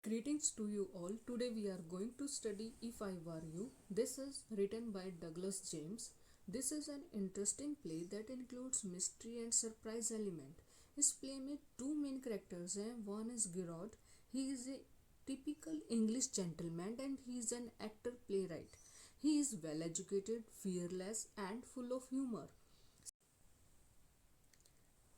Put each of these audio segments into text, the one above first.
Greetings to you all. Today we are going to study If I Were You. This is written by Douglas James. This is an interesting play that includes mystery and surprise element. इस play में two main characters हैं. One is Gerard. He is a typical English gentleman and he is an actor playwright. He is well educated, fearless and full of humor.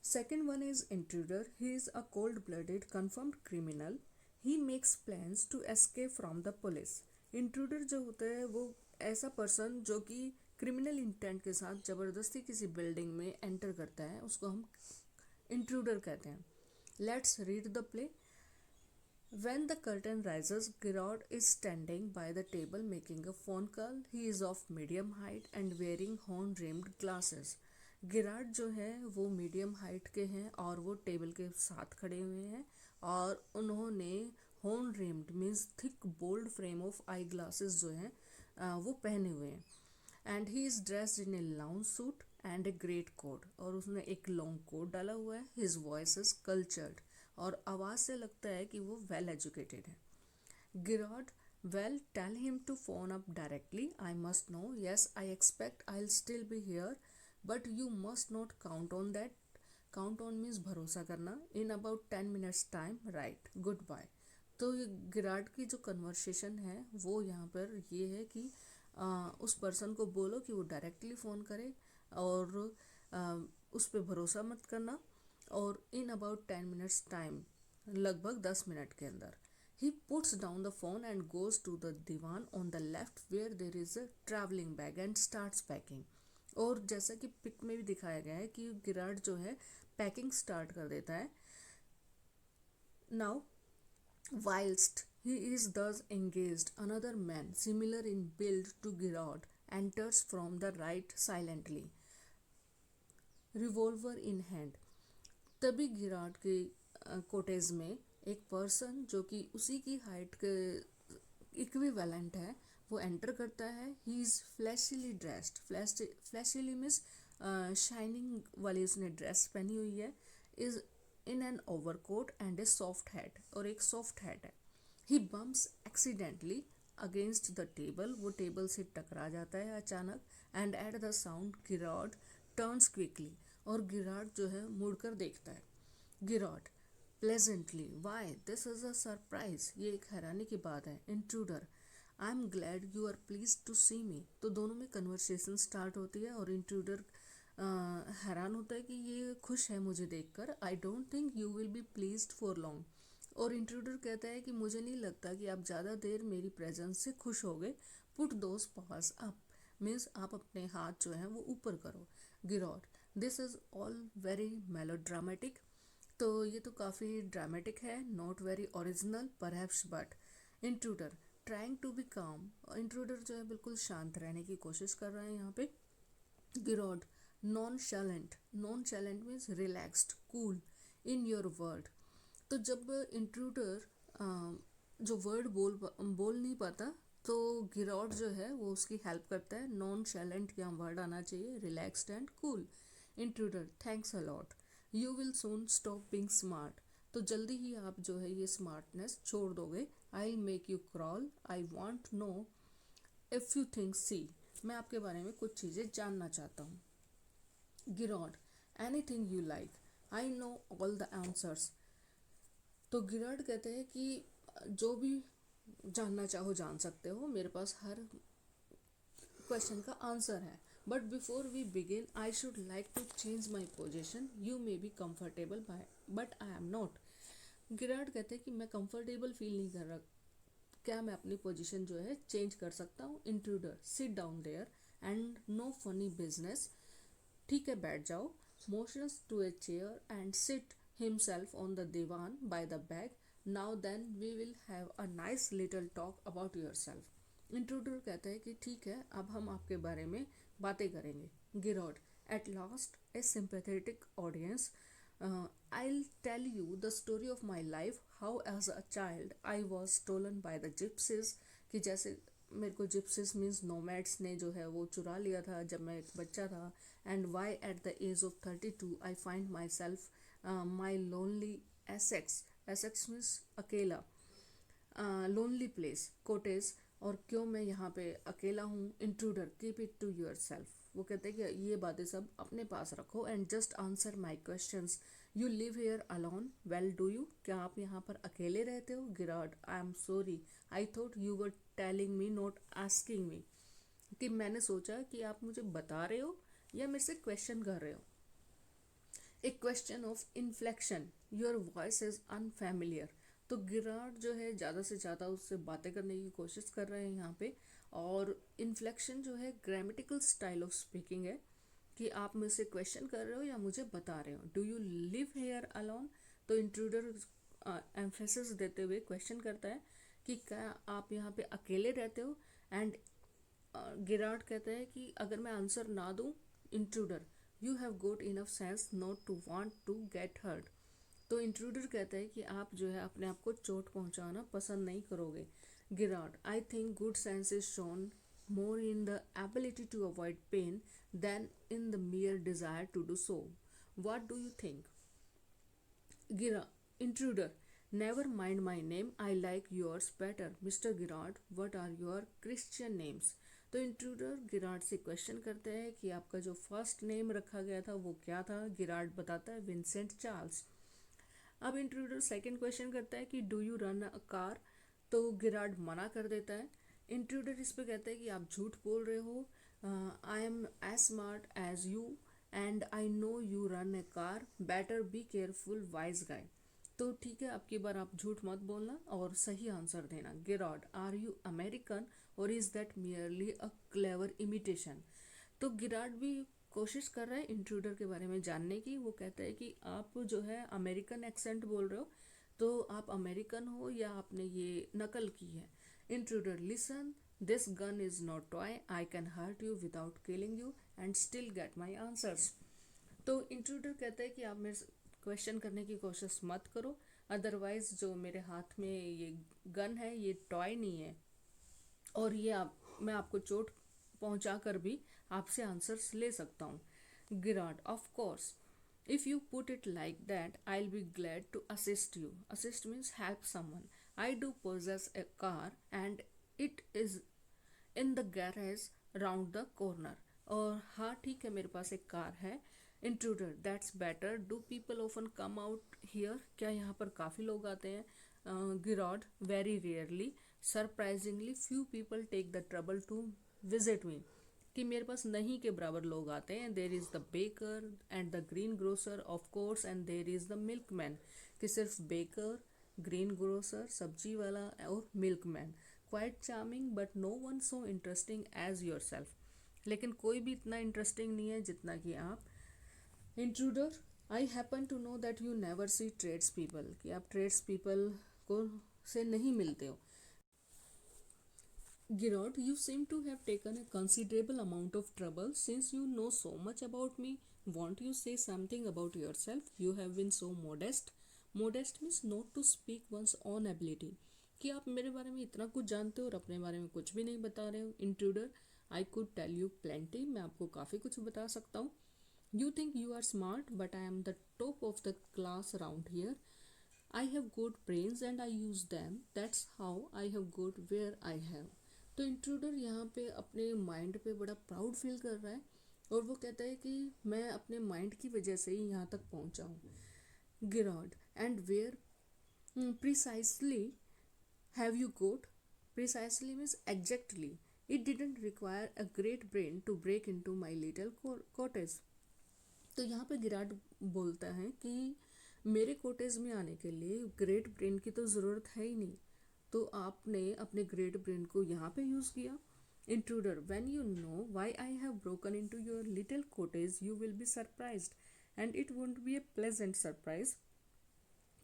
Second one is Intruder. He is a cold-blooded, confirmed criminal. He makes plans to escape from the police. Intruder जो होता है वो ऐसा person जो कि criminal intent के साथ ज़बरदस्ती किसी बिल्डिंग में एंटर करता है, उसको हम इंट्रूडर कहते हैं. Let's read the play. When the curtain rises, Gerard is standing by the table making a phone call. He is of medium height and wearing horn-rimmed glasses. गिराड जो है वो मीडियम हाइट के हैं और वो टेबल के साथ खड़े हुए हैं और उन्होंने horn rimmed means thick bold frame of eye glasses जो हैं वो पहने हुए हैं. And he is dressed in a lounge suit and a great coat, और उसने एक लॉन्ग कोट डाला हुआ है. हिज वॉइस इज कल्चर्ड, और आवाज़ से लगता है कि वो वेल एजुकेटेड है. गिराड, well, tell him to phone up directly. I must know. Yes, I expect I'll still be here, but you must not count on that. Count on means भरोसा करना. In about 10 minutes time, right. Goodbye. तो ये गिराड की जो conversation है वो यहाँ पर ये है कि उस पर्सन को बोलो कि वो डायरेक्टली फ़ोन करे और उस पर भरोसा मत करना, और इन अबाउट 10 minutes टाइम, लगभग 10 मिनट के अंदर. He puts down the phone and goes to the divan on the left where there is a traveling bag and starts packing. और जैसा कि पिक में भी दिखाया गया है कि गिराड जो है पैकिंग स्टार्ट कर देता है. Now whilst he is thus engaged, another man similar in build to Gerard enters from the right silently, revolver in hand. तभी गिराड के कोटेज में एक पर्सन जो कि उसी की हाइट के इक्विवेलेंट है वो एंटर करता है. He is flashily dressed. Flashily means shining वाली उसने ड्रेस पहनी हुई है. Is in an overcoat and a soft hat, और एक सॉफ्ट हैट है. He bumps accidentally against the table. वो टेबल से टकरा जाता है अचानक. And at the sound Giraud turns quickly, और गिराड जो है मुड़कर देखता है. Giraud pleasantly, why this is a surprise. ये एक हैरानी की बात है. Intruder, I am glad you are pleased to see me. तो दोनों में कन्वर्सेशन स्टार्ट होती है और इंट्रूडर हैरान होता है कि ये खुश है मुझे देखकर. I don't think you will be pleased for long. और इंट्रूडर कहता है कि मुझे नहीं लगता कि आप ज़्यादा देर मेरी प्रेजेंस से खुश हो गए. Put those paws up means आप अपने हाथ जो हैं वो ऊपर करो. Giraud, this is all very melodramatic. तो ये तो काफ़ी ड्रामेटिक है, not very original perhaps, but. Intruder trying to be calm. Intruder जो है बिल्कुल शांत रहने की कोशिश कर रहा है यहाँ पे. Giraud, nonchalant. Nonchalant means relaxed, cool, in your word. तो जब इंट्रूडर जो वर्ड बोल नहीं पाता तो गिरॉड जो है वो उसकी हेल्प करता है. नॉन शैलेंट यहाँ वर्ड आना चाहिए, relaxed and cool. Intruder, thanks a lot. You will soon stop being smart. तो जल्दी ही आप जो है ये स्मार्टनेस छोड़ दोगे. I make you crawl. I want know if you think see. मैं आपके बारे में कुछ चीज़ें जानना चाहता हूँ. Giraud, anything you like. I know all the answers. तो गिराड कहते हैं कि जो भी जानना चाहो जान सकते हो, मेरे पास हर क्वेश्चन का आंसर है. But before we begin I should like to change my position. You may be comfortable by but I am not. Giraud कहते हैं कि मैं कंफर्टेबल फील नहीं कर रहा, क्या मैं अपनी पोजीशन जो है चेंज कर सकता हूँ. Intruder, sit down there and no funny business. ठीक है बैठ जाओ. Motions to a chair and sit himself on the divan by the bag. Now then we will have a nice little talk about yourself. Intruder कहता है कि ठीक है अब हम आपके बारे में बातें करेंगे. Giraud, at last a sympathetic audience, I'll tell you the story of my life, how as a child I was stolen by the gypsies. कि जैसे मेरे को जिप्सिस मीन्स नोमैड्स ने जो है वो चुरा लिया था जब मैं एक बच्चा था. And why at the age of 32 I find myself my lonely Essex. Essex means अकेला. लोनली प्लेस कोटेज, और क्यों मैं यहाँ पे अकेला हूँ. Intruder keep it to yourself. वो कहते हैं कि ये बातें सब अपने पास रखो. And just answer my questions. You live here alone, well do you, क्या आप यहाँ पर अकेले रहते हो. Giraud I am sorry, I thought you were telling me not asking me. कि मैंने सोचा कि आप मुझे बता रहे हो या मेरे से क्वेश्चन कर रहे हो. A question of inflection, your voice is unfamiliar. तो गिराड जो है ज़्यादा से ज़्यादा उससे बातें करने की कोशिश कर रहे हैं यहाँ पे. और इन्फ्लेक्शन जो है ग्रामेटिकल स्टाइल ऑफ स्पीकिंग है कि आप मुझसे क्वेश्चन कर रहे हो या मुझे बता रहे हो. Do you live here alone. तो इंट्रूडर एम्फेसिस देते हुए क्वेश्चन करता है कि क्या आप यहाँ पे अकेले रहते हो. एंड गिराड कहता है कि अगर मैं आंसर ना दूँ, intruder you have got enough sense not to want to get hurt. तो इंट्रूडर कहता है कि आप जो है अपने आप को चोट पहुंचाना पसंद नहीं करोगे. Giraud I think good sense is shown more in the ability to avoid pain than in the mere desire to do so. What do you think? Gira, intruder, never mind my name, I like yours better. Mr. Girard, what are your Christian names? तो intruder गिराड से question करते हैं कि आपका जो first name रखा गया था वो क्या था. गिराड बताता है विंसेंट चार्ल्स. अब इंट्रूडर सेकंड क्वेश्चन करता है कि do you run a car. तो गिराड मना कर देता है. इंट्रूडर इस पे कहता है कि आप झूठ बोल रहे हो. I am as smart as you and I know you run a car, better be careful wise guy. तो ठीक है, अब की बार आप झूठ मत बोलना और सही आंसर देना. गिराड आर यू अमेरिकन और is that merely a clever imitation. तो गिराड भी कोशिश कर रहा है इंट्रूडर के बारे में जानने की. वो कहता है कि आप जो है अमेरिकन एक्सेंट बोल रहे हो, तो आप अमेरिकन हो या आपने ये नकल की है. Intruder listen, this gun is not toy, I can hurt you without killing you and still get my answers. तो इंट्रूडर कहता है कि आप मेरे से क्वेश्चन करने की कोशिश मत करो, अदरवाइज जो मेरे हाथ में ये गन है ये टॉय नहीं है और ये मैं आपको चोट पहुंचा कर भी आपसे आंसर्स ले सकता हूँ. Giraud of course, if you put it like that I will be glad to assist you. Assist means help someone. I do possess a car and it is in the garage round the corner. और हाँ ठीक है, मेरे पास एक car है. Intruder that's better, do people often come out here, क्या यहाँ पर काफ़ी लोग आते हैं. Giraud very rarely, surprisingly few people take the trouble to visit me. कि मेरे पास नहीं के बराबर लोग आते हैं. There is the baker and the greengrocer of course and there is the milkman. कि सिर्फ बेकर, ग्रीन ग्रोसर सब्जी वाला और milkman. Quite charming but no one so interesting as yourself. लेकिन कोई भी इतना interesting नहीं है जितना कि आप. Intruder I happen to know that you never see tradespeople. कि आप ट्रेड्स पीपल को से नहीं मिलते हो. Girard, you seem to have taken a considerable amount of trouble since you know so much about me. Won't you say something about yourself? You have been so modest. Modest means not to speak one's own ability. कि आप मेरे बारे में इतना कुछ जानते हो और अपने बारे में कुछ भी नहीं बता रहे हो. Intruder I could tell you plenty, मैं आपको काफ़ी कुछ बता सकता हूँ. You think you are smart but I am the top of the class around here. I have good brains and I use them, that's how I have good where I have. तो intruder यहाँ पे अपने mind पे बड़ा proud feel कर रहा है और वो कहता है कि मैं अपने माइंड की वजह से ही यहाँ तक पहुँचा हूँ. Giraud and where precisely have you got. Precisely means exactly. It didn't require a great brain to break into my little cottage. तो यहाँ पे गिराड बोलता है कि मेरे कॉटेज में आने के लिए ग्रेट ब्रेन की तो ज़रूरत है ही नहीं, तो आपने अपने ग्रेट ब्रेन को यहाँ पे यूज़ किया. Intruder when you know why I have broken into your little cottage you will be surprised and it won't be A pleasant surprise.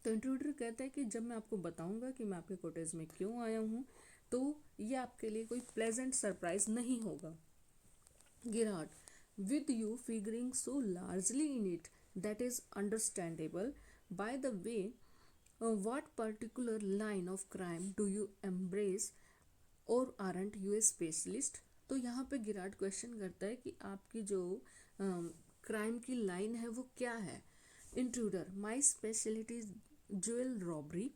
तो इंट्रूडर कहता है कि जब मैं आपको बताऊंगा कि मैं आपके कॉटेज में क्यों आया हूँ तो ये आपके लिए कोई प्लेजेंट सरप्राइज नहीं होगा. गिराड with you figuring so largely in it, that is understandable. By the way, what particular line of crime do you embrace or aren't you a specialist? तो यहाँ पे गिराड क्वेश्चन करता है कि आपकी जो क्राइम की लाइन है वो क्या है. Intruder my speciality is jewel robbery.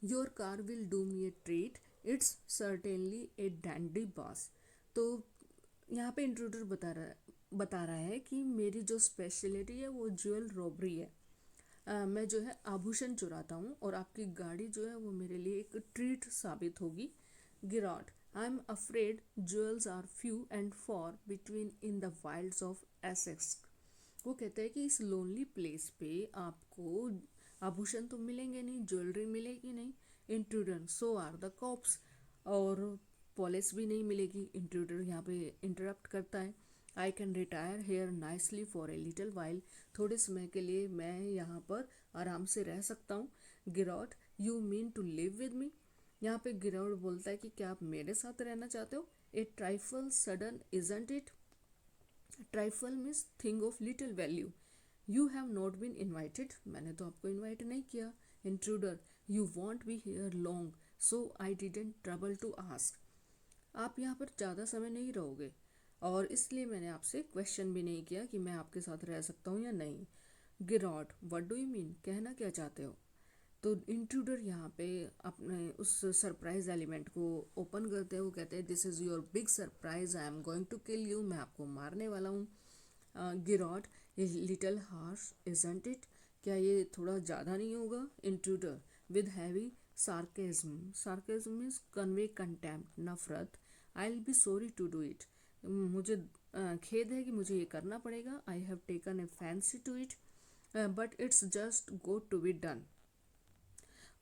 Your car will do me A treat. It's certainly A dandy boss. तो यहाँ पे इंट्रूडर बता रहा है कि मेरी जो स्पेशलिटी है वो ज्वेल रॉबरी है। मैं जो है आभूषण चुराता हूँ और आपकी गाड़ी जो है वो मेरे लिए एक ट्रीट साबित होगी। Giraud, I am afraid jewels are few and far between in the wilds of Essex. वो कहते हैं कि इस लोनली प्लेस पे आपको आभूषण तो मिलेंगे नहीं, ज्वेलरी मिलेगी नहीं। Intruder, so are the cops. और पुलिस भी नहीं मिलेगी। इंट्रूडर यहाँ पे इंटरप्ट करता है, I can retire here nicely for a little while. थोड़े समय के लिए मैं यहाँ पर आराम से रह सकता हूँ। Giraud, you mean to live with me. यहाँ पे गिरॉट बोलता है कि क्या आप मेरे साथ रहना चाहते हो। A trifle sudden isn't it. Trifle means thing of little value. You have not been invited. मैंने तो आपको इन्वाइट नहीं किया। Intruder, you won't be here long so I didn't trouble to ask. आप यहाँ पर ज़्यादा समय नहीं रहोगे और इसलिए मैंने आपसे क्वेश्चन भी नहीं किया कि मैं आपके साथ रह सकता हूँ या नहीं। गिरॉट, व्हाट डू यू मीन, कहना क्या चाहते हो। तो इंट्रूडर यहाँ पे अपने उस सरप्राइज एलिमेंट को ओपन करते हैं। वो कहते हैं, this is your big surprise, I am going to kill you. मैं आपको मारने वाला हूँ। Giraud, little harsh isn't it. क्या ये थोड़ा ज़्यादा नहीं होगा। Intruder with heavy sarcasm. Sarcasm means convey contempt, नफरत। I will be sorry to do it. मुझे खेद है कि मुझे ये करना पड़ेगा। I have taken a fancy to it but it's just got to be done.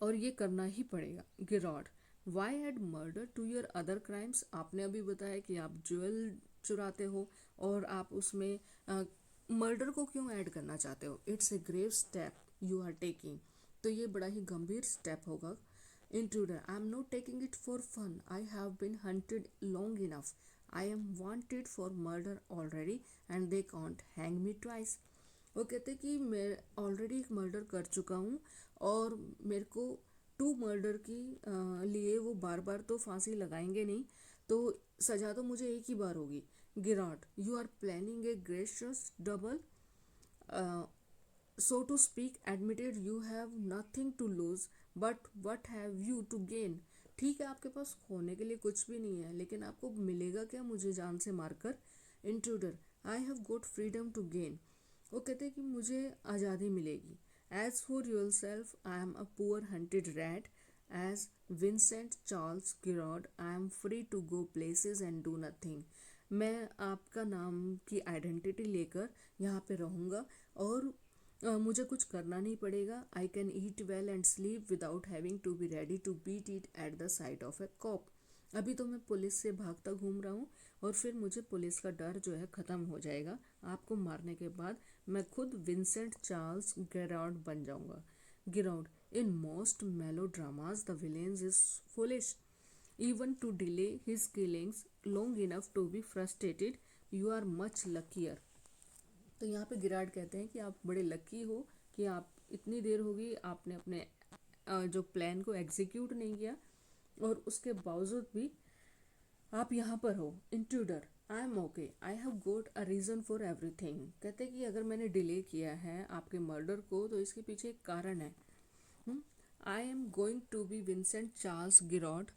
और ये करना ही पड़ेगा। Giraud, why add murder to your other crimes. आपने अभी बताया कि आप ज्वेल चुराते हो और आप उसमें मर्डर को क्यों ऐड करना चाहते हो। It's a grave step you are taking. तो ये बड़ा ही गंभीर स्टेप होगा। Intruder, I am not taking it for fun, I have been hunted long enough, I am wanted for murder already and they can't hang me twice. वो कहते कि मैं ऑलरेडी एक मर्डर कर चुका हूँ और मेरे को टू मर्डर की लिए वो बार बार तो फांसी लगाएंगे नहीं, तो सज़ा तो मुझे एक ही बार होगी। Giraud, you are planning a gracious double, so to speak, admitted you have nothing to lose but what have you to gain। ठीक है, आपके पास खोने के लिए कुछ भी नहीं है, लेकिन आपको मिलेगा क्या मुझे जान से मारकर। Intruder, I have got freedom to gain. वो कहते हैं कि मुझे आज़ादी मिलेगी। As for yourself I am a poor hunted rat, as Vincent Charles Giraud I am free to go places and do nothing. मैं आपका नाम की आइडेंटिटी लेकर यहाँ पे रहूँगा और मुझे कुछ करना नहीं पड़ेगा। I can eat well and sleep without having to be ready to beat it at the sight of a cop. अभी तो मैं पुलिस से भागता घूम रहा हूँ और फिर मुझे पुलिस का डर जो है ख़त्म हो जाएगा। आपको मारने के बाद मैं खुद विंसेंट चार्ल्स गिराउड बन जाऊँगा। गिराउड, इन मोस्ट मेलो dramas the villains is foolish even to delay his killings long enough to be frustrated, you are much luckier। तो यहाँ पे गिराड कहते हैं कि आप बड़े लकी हो कि आप इतनी देर होगी आपने अपने जो प्लान को एग्जीक्यूट नहीं किया और उसके बावजूद भी आप यहाँ पर हो। Intruder, I M okay, I have got a reason for everything. कहते हैं कि अगर मैंने डिले किया है आपके मर्डर को तो इसके पीछे एक कारण है। I am going to be Vincent Charles Giraud,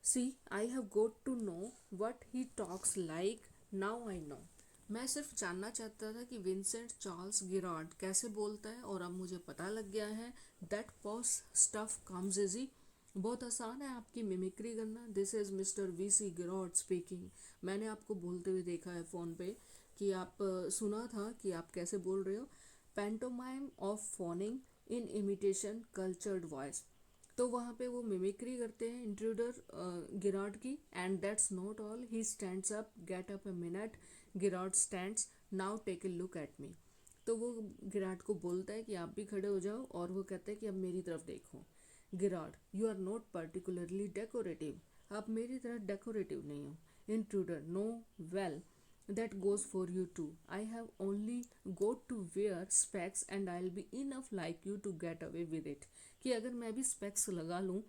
see I have got to know what he talks like, now I know. मैं सिर्फ जानना चाहता था कि विंसेंट चार्ल्स गिराड कैसे बोलता है और अब मुझे पता लग गया है। That posh stuff comes easy. बहुत आसान है आपकी मिमिक्री करना। This is mister V C Giraud speaking. मैंने आपको बोलते हुए देखा है फ़ोन पे कि आप सुना था कि आप कैसे बोल रहे हो। Pantomime of phoning in imitation cultured voice. तो वहाँ पे वो मिमिक्री करते हैं इंट्रूडर गिराड की। And that's not all, he stands up, get up a minute. Giraud stands, now take a look at me. तो वो गिराड को बोलता है कि आप भी खड़े हो जाओ और वो कहते हैं कि अब मेरी तरफ देखो। Giraud, you are not particularly decorative. आप मेरी तरह डेकोरेटिव नहीं हो। Intruder, no, well that goes for you too. I have only got to wear specs and I'll be enough like you to get away with it। कि अगर मैं भी specs लगा लूँ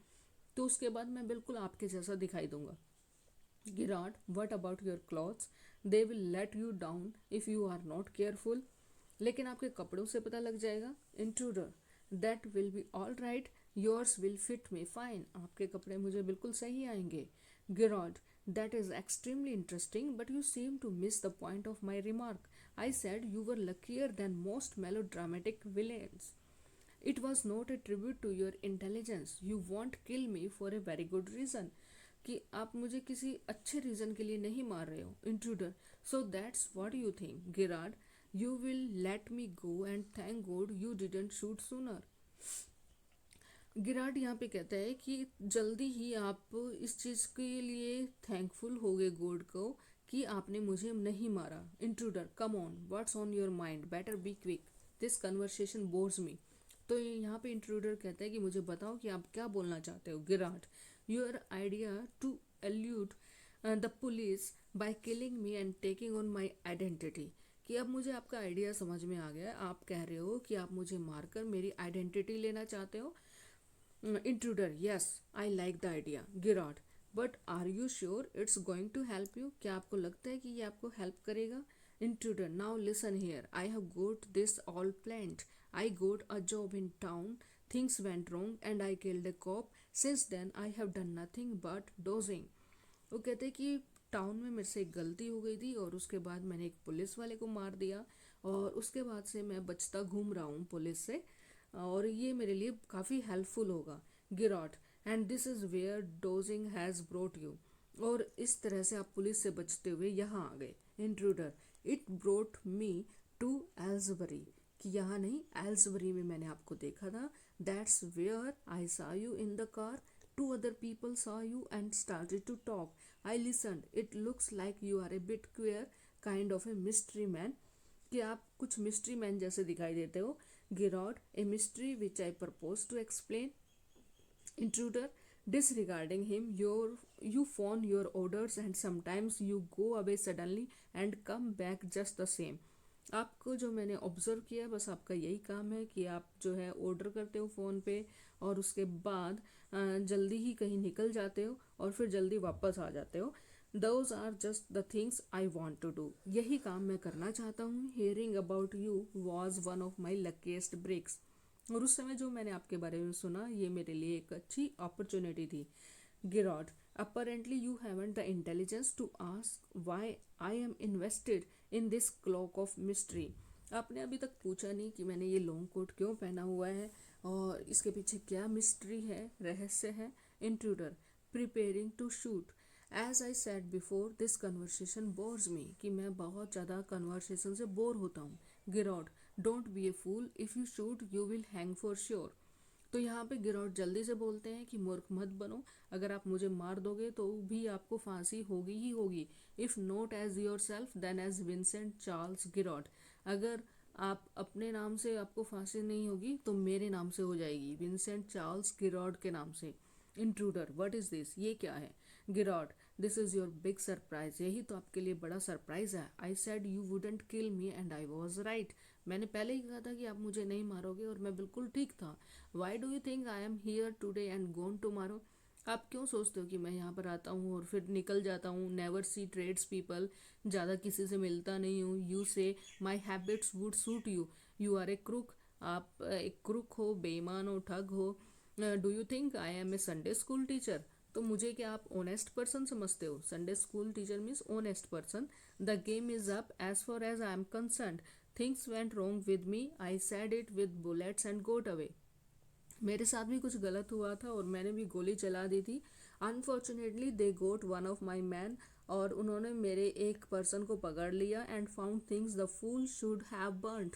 तो उसके बाद मैं बिल्कुल आपके जैसा दिखाई दूंगा। Giraud, what about your clothes, they will let you down if you are not careful. लेकिन आपके कपड़ों से पता लग जाएगा। Intruder, that will be all right, yours will fit me fine, आपके कपड़े मुझे बिल्कुल सही आएंगे। Giraud, that is extremely interesting but you seem to miss the point of my remark. I said you were luckier than most melodramatic villains. It was not a tribute to your intelligence. You won't kill me for a very good reason. कि आप मुझे किसी अच्छे reason के लिए नहीं मार रहे हो। Intruder, so that's what you think Giraud, you will let me go and thank God you didn't shoot sooner. Giraud यहाँ पे कहता है कि जल्दी ही आप इस चीज़ के लिए थैंकफुल हो गए गॉड को कि आपने मुझे नहीं मारा। Intruder, come on, what's on your mind, better be quick, this conversation bores me. तो यहाँ पे इंट्रूडर कहता है कि मुझे बताओ कि आप क्या बोलना चाहते हो। Giraud, your idea to elude the police by killing me and taking on my identity, कि अब मुझे आपका आइडिया समझ में आ गया। आप कह रहे हो कि आप मुझे मारकर मेरी आइडेंटिटी लेना चाहते हो। Intruder, yes I like the idea. Giraud, but are you sure it's going to help you, क्या आपको लगता है कि ये आपको हेल्प करेगा। Intruder, now listen here, I have got this all planned. I got a job in town, things went wrong and I killed a cop. Since then I have done nothing but dozing. वो कहते हैं कि town में मेरे से एक गलती हो गई थी और उसके बाद मैंने एक पुलिस वाले को मार दिया और उसके बाद से मैं बचता घूम रहा हूँ पुलिस से, और ये मेरे लिए काफ़ी हेल्पफुल होगा। Giraud, and this is where dodging has brought you, और इस तरह से आप पुलिस से बचते हुए यहाँ आ गए। Intruder, it brought me to Aylesbury, कि यहाँ नहीं एल्सबरी में मैंने आपको देखा था। That's where I saw you in the car, two other people saw you and started to talk. I listened, it looks like you are a bit queer, kind of a mystery man, कि आप कुछ mystery man जैसे दिखाई देते हो। Giraud, a mystery which I propose to explain. Intruder, disregarding him, you phone your orders and sometimes you go away suddenly and come back just the same. आपको जो मैंने ऑब्जर्व किया बस आपका यही काम है कि आप जो है ऑर्डर करते हो फ़ोन पे और उसके बाद जल्दी ही कहीं निकल जाते हो और फिर जल्दी वापस आ जाते हो। Those are just the things I want to do. यही काम मैं करना चाहता हूँ। Hearing about you was one of my luckiest breaks. और उस समय जो मैंने आपके बारे में सुना ये मेरे लिए एक अच्छी अपॉर्चुनिटी थी। गिरॉड, apparently you haven't the intelligence to ask why I am invested in this cloak of mystery. आपने अभी तक पूछा नहीं कि मैंने ये लॉन्ग कोट क्यों पहना हुआ है और इसके पीछे क्या मिस्ट्री है, रहस्य है। Intruder, preparing to shoot. As I said before this conversation bores me, कि मैं बहुत ज़्यादा कन्वर्सेशन से बोर होता हूँ। Giraud, don't be a fool, if you shoot you will hang for sure. तो यहाँ पे गिरॉड जल्दी से बोलते हैं कि मूर्ख मत बनो, अगर आप मुझे मार दोगे तो भी आपको फांसी होगी ही होगी। If not as yourself then as Vincent Charles Giraud, अगर आप अपने नाम से आपको फांसी नहीं होगी तो मेरे नाम से हो जाएगी, विंसेंट चार्ल्स गिरॉड के नाम से। इंट्रूडर, व्हाट इज़ दिस, ये क्या है। Giraud, this is your big surprise, यही तो आपके लिए बड़ा सरप्राइज है। I said you wouldn't kill me and I was right, मैंने पहले ही कहा था कि आप मुझे नहीं मारोगे और मैं बिल्कुल ठीक था। Why do you think I am here today and gone tomorrow, आप क्यों सोचते हो कि मैं यहाँ पर आता हूँ और फिर निकल जाता हूँ। नेवर सी ट्रेड्स पीपल, ज़्यादा किसी से मिलता नहीं हूँ। You say my habits would suit you, you are a crook, आप एक क्रुक हो, बेईमान हो, ठग हो। Do you think I am a Sunday school teacher, तो मुझे क्या आप ऑनेस्ट पर्सन समझते हो। Sunday school teacher means honest person. The game is up as far as I am concerned, things went wrong with me, I said it with bullets and got away, मेरे साथ भी कुछ गलत हुआ था और मैंने भी गोली चला दी थी। Unfortunately they got one of my man, और उन्होंने मेरे एक पर्सन को पकड़ लिया। And found things the fool should have burned.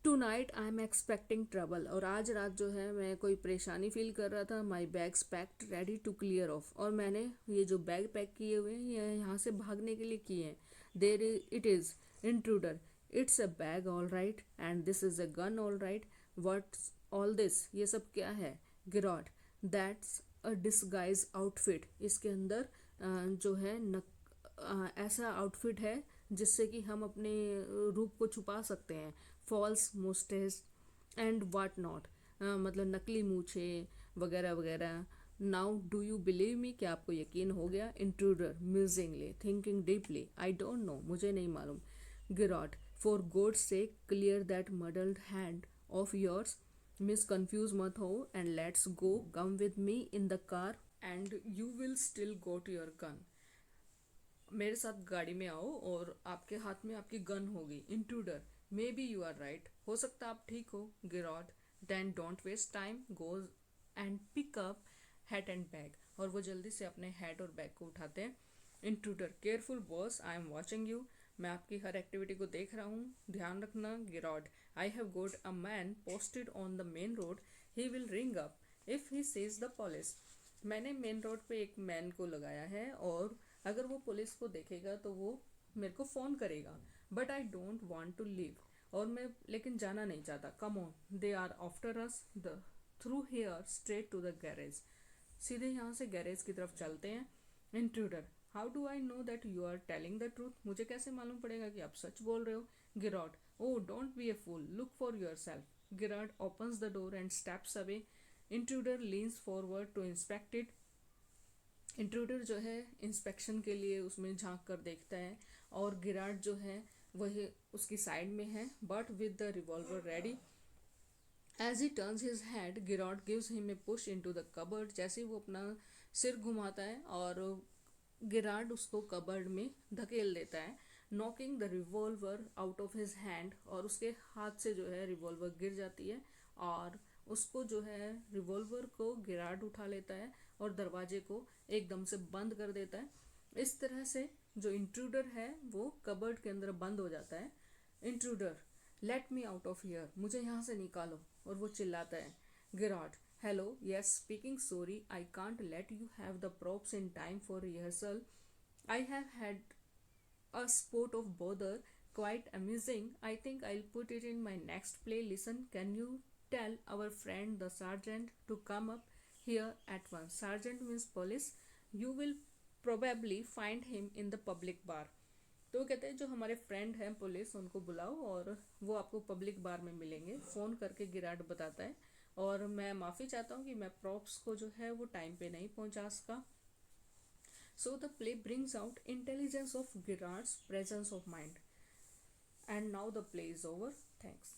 Tonight I am expecting trouble, और आज रात जो है मैं कोई परेशानी फील कर रहा था। My bags packed ready to clear off, और मैंने ये जो बैग पैक किए हुए हैं ये यहाँ से भागने के लिए किए हैं। There it is. Intruder, it's a bag all right and this is a gun all right, what's all this, ये सब क्या है। गिरॉड, दैट्स अ डिस्गाइज आउटफिट, इसके अंदर जो है ऐसा आउटफिट है जिससे कि हम अपने रूप को छुपा सकते हैं। False moustaches and what not, मतलब नकली मूछे वगैरह वगैरह। Now do you believe me, क्या आपको यकीन हो गया। Intruder, musingly, thinking deeply, I don't know, मुझे नहीं मालूम। Giraud, for god's sake clear that muddled hand of yours, miss confuse मत हो and let's go, come with me in the car and you will still go to your gun. मेरे साथ गाड़ी में आओ और आपके हाथ में आपकी गन होगी। Intruder, may be you are right, हो सकता आप ठीक हो। Giraud, then don't waste time, go and pick up hat and bag. और वो जल्दी से अपने हैट और बैग को उठाते हैं। Intruder, careful boss, I am watching you, मैं आपकी हर एक्टिविटी को देख रहा हूँ, ध्यान रखना। Giraud, I have got a man posted on the main road, he will ring up if he sees the police. मैंने मेन रोड पे एक मैन को लगाया है और अगर वो पुलिस को देखेगा तो वो मेरे को फ़ोन करेगा। But I don't want to leave, और मैं लेकिन जाना नहीं चाहता। Come on, they are after us, the through here straight to the garage. सीधे यहाँ से गैरेज की तरफ चलते हैं। Intruder, how do I know that you are telling the truth, मुझे कैसे मालूम पड़ेगा कि आप सच बोल रहे हो। Giraud, oh don't be a fool, look for yourself. Giraud opens the door and steps away. Intruder leans forward to inspect it. Intruder जो है इंस्पेक्शन के लिए उसमें झांक कर देखता है और गिराड जो है वह उसकी साइड में है but with the revolver ready. As he turns his head, Giraud gives him a push into the cupboard. जैसे ही वो अपना सिर घुमाता है और गिराड उसको कबर्ड में धकेल देता है, knocking the revolver out of his hand. और उसके हाथ से जो है रिवॉल्वर गिर जाती है और उसको जो है रिवॉल्वर को गिराड उठा लेता है और दरवाजे को एकदम से बंद कर देता है। इस तरह से जो इंट्रूडर है वो कबर्ड के अंदर बंद हो जाता है। Intruder, let me out of here, मुझे यहाँ से निकालो। और वो चिल्लाता है। Giraud, hello, yes speaking, sorry I can't let you have the props in time for rehearsal, I have had a sport of bother, quite amusing. I think I'll put it in my next play. Listen, can you tell our friend the sergeant to come up here at once? Sergeant means police. You will probably find him in the public bar. तो कहते हैं जो हमारे friend हैं police उनको बुलाओ और वो आपको पब्लिक बार में मिलेंगे। फ़ोन करके गिराड बताता है। और मैं माफ़ी चाहता हूँ कि मैं प्रॉप्स को जो है वो टाइम पे नहीं पहुँचा सका। So the play brings out intelligence of Girard's presence of mind. And now the play is over. Thanks.